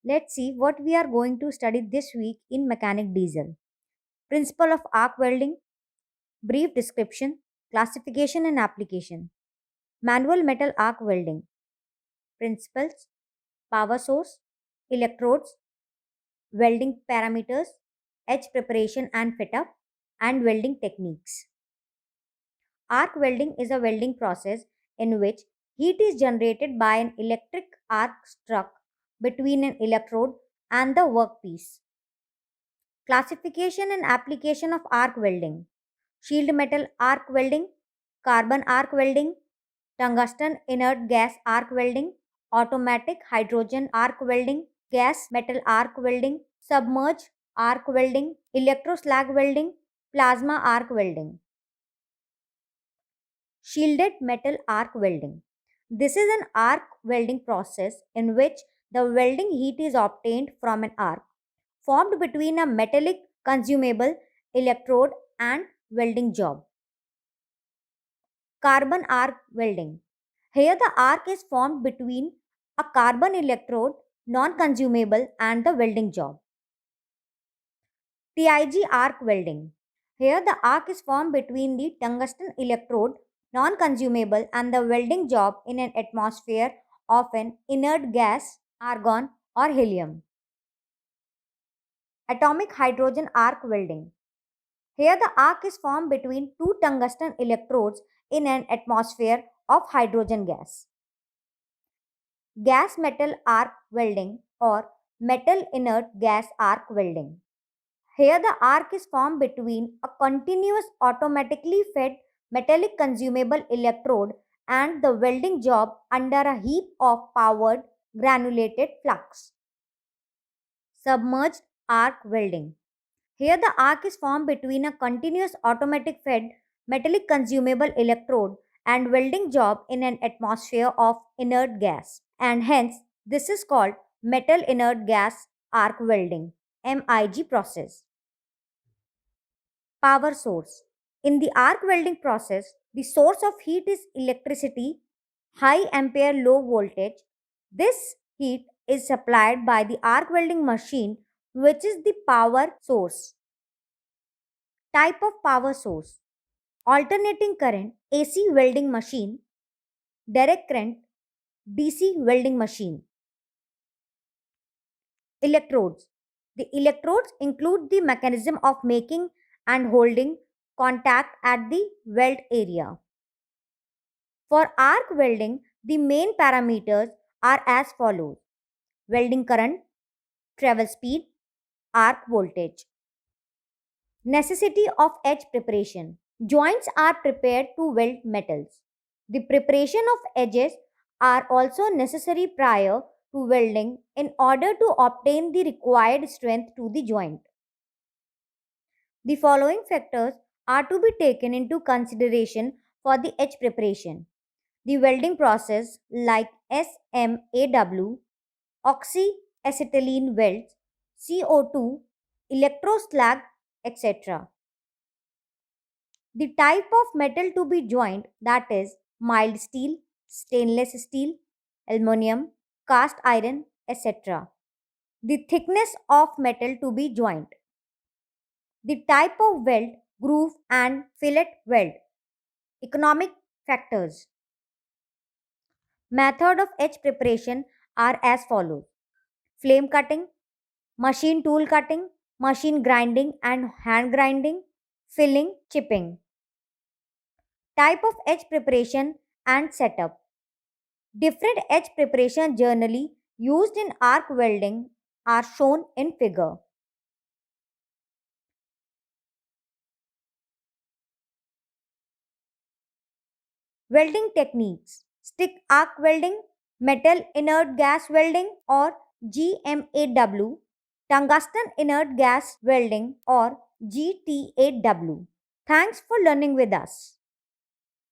Let's see what we are going to study this week in mechanic diesel. Principle of arc welding, brief description, classification and application. Manual metal arc welding. Principles, power source, electrodes, welding parameters, edge preparation and fit up, and welding techniques. Arc welding is a welding process in which heat is generated by an electric arc struck between an electrode and the workpiece. Classification and application of arc welding: shield metal arc welding, carbon arc welding, tungsten inert gas arc welding, automatic hydrogen arc welding, gas metal arc welding, submerged arc welding, electroslag welding, plasma arc welding. Shielded metal arc welding. This is an arc welding process in which the welding heat is obtained from an arc formed between a metallic consumable electrode and welding job. Carbon arc welding. Here the arc is formed between a carbon electrode, non-consumable, and the welding job. TIG arc welding. Here the arc is formed between the tungsten electrode, non-consumable, and the welding job in an atmosphere of an inert gas, argon or helium. Atomic hydrogen arc welding. Here the arc is formed between two tungsten electrodes in an atmosphere of hydrogen gas. Gas metal arc welding or metal inert gas arc welding. Here the arc is formed between a continuous automatically fed metallic consumable electrode and the welding job under a heap of powered granulated flux. Submerged arc welding. Here the arc is formed between a continuous automatic fed metallic consumable electrode and welding job in an atmosphere of inert gas, and hence this is called metal inert gas arc welding MIG process. Power source. In the arc welding process, the source of heat is electricity, high ampere low voltage. This heat is supplied by the arc welding machine, which is the power source. Type of power source: alternating current AC welding machine, direct current DC welding machine. Electrodes. The electrodes include the mechanism of making and holding contact at the weld area. For arc welding, the main parameters are as follows: welding current, travel speed, arc voltage. Necessity of edge preparation. Joints are prepared to weld metals. The preparation of edges are also necessary prior to welding in order to obtain the required strength to the joint. The following factors are to be taken into consideration for the edge preparation: the welding process like SMAW, oxyacetylene welds, CO2, electroslag, etc. The type of metal to be joined, that is mild steel, stainless steel, aluminum, cast iron, etc. The thickness of metal to be joined. The type of weld, groove and fillet weld. Economic factors. Method of edge preparation are as follows: flame cutting, machine tool cutting, machine grinding and hand grinding, filling, chipping. Type of edge preparation and setup. Different edge preparation generally used in arc welding are shown in figure. Welding techniques: stick arc welding, metal inert gas welding or GMAW, tungsten inert gas welding or GTAW. Thanks for learning with us.